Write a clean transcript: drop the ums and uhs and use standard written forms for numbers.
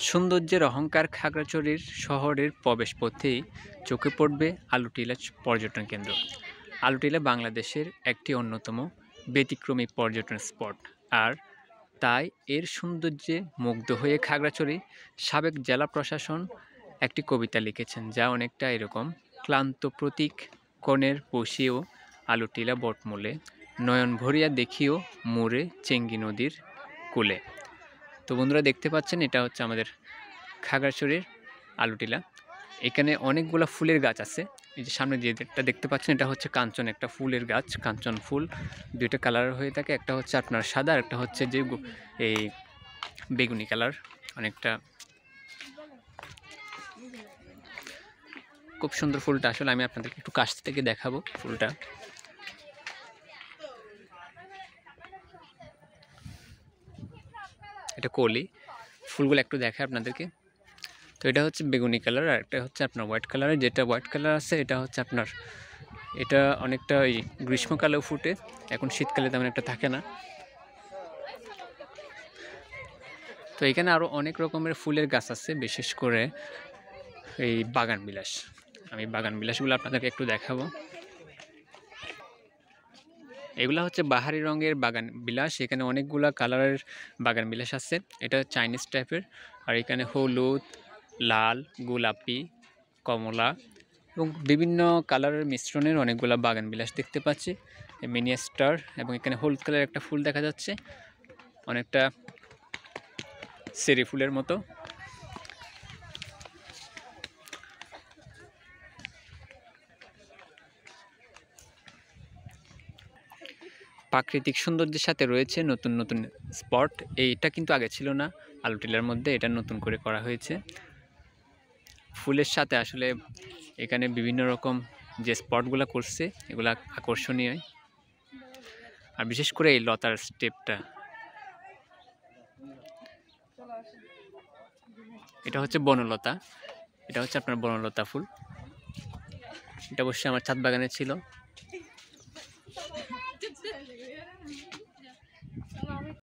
সৌন্দর্যের অহংকার খাগড়াছড়ির শহরের প্রবেশপথেই চোখে পড়বে আলুটিলা পর্যটন কেন্দ্র। আলুটিলা বাংলাদেশের একটি অন্যতম ব্যতিক্রমী পর্যটন স্পট, আর তাই এর সৌন্দর্যে মুগ্ধ হয়ে খাগড়াছড়ি সাবেক জেলা প্রশাসন একটি কবিতা লিখেছেন, যা অনেকটা এরকম: ক্লান্ত প্রতীক কনের বসিও আলুটিলা বটমূলে, নয়ন ভরিয়া দেখিও মোরে চেঙ্গি নদীর কূলে। তো বন্ধুরা, দেখতে পাচ্ছেন এটা হচ্ছে আমাদের খাগড়াছড়ির আলুটিলা। এখানে অনেকগুলো ফুলের গাছ আছে। এই যে সামনে যেটা দেখতে পাচ্ছেন, এটা হচ্ছে কাঞ্চন, একটা ফুলের গাছ, কাঞ্চন ফুল। দুইটা কালার হয়ে থাকে, একটা হচ্ছে আপনার সাদা, একটা হচ্ছে যে এই বেগুনি কালার। অনেকটা খুব সুন্দর ফুলটা। আসলে আমি আপনাদেরকে একটু কাছ থেকে দেখাবো ফুলটা। এটা কলি। ফুলগুলো একটু দেখায় আপনাদেরকে। তো এটা হচ্ছে বেগুনি কালার, আর একটা হচ্ছে আপনার হোয়াইট কালারের। যেটা হোয়াইট কালার আছে এটা হচ্ছে আপনার, এটা অনেকটা ওই গ্রীষ্মকালেও ফুটে, এখন শীতকালে তেমন একটা থাকে না। তো এখানে আরও অনেক রকমের ফুলের গাছ আছে, বিশেষ করে এই বাগান বিলাস। আমি বাগান বিলাসগুলো আপনাদেরকে একটু দেখাবো। এগুলা হচ্ছে বাহারি রঙের বাগান বিলাস। এখানে অনেকগুলা কালারের বাগান বিলাস আছে। এটা চাইনিজ টাইপের। আর এখানে হলুদ, লাল, গোলাপি, কমলা এবং বিভিন্ন কালারের মিশ্রণের অনেকগুলা বাগান বিলাস দেখতে পাচ্ছি। মিনি স্টার, এবং এখানে হলুদ কালারের একটা ফুল দেখা যাচ্ছে, অনেকটা চেরি ফুলের মতো। প্রাকৃতিক সৌন্দর্যের সাথে রয়েছে নতুন নতুন স্পট। এইটা কিন্তু আগে ছিল না আলুটিলার মধ্যে, এটা নতুন করে করা হয়েছে। ফুলের সাথে আসলে এখানে বিভিন্ন রকম যে স্পটগুলো করছে এগুলা আকর্ষণীয়। আর বিশেষ করে এই লতার স্টেপটা, এটা হচ্ছে বনলতা। এটা হচ্ছে আপনার বনলতা ফুল। এটা অবশ্যই আমার ছাদ বাগানে ছিল।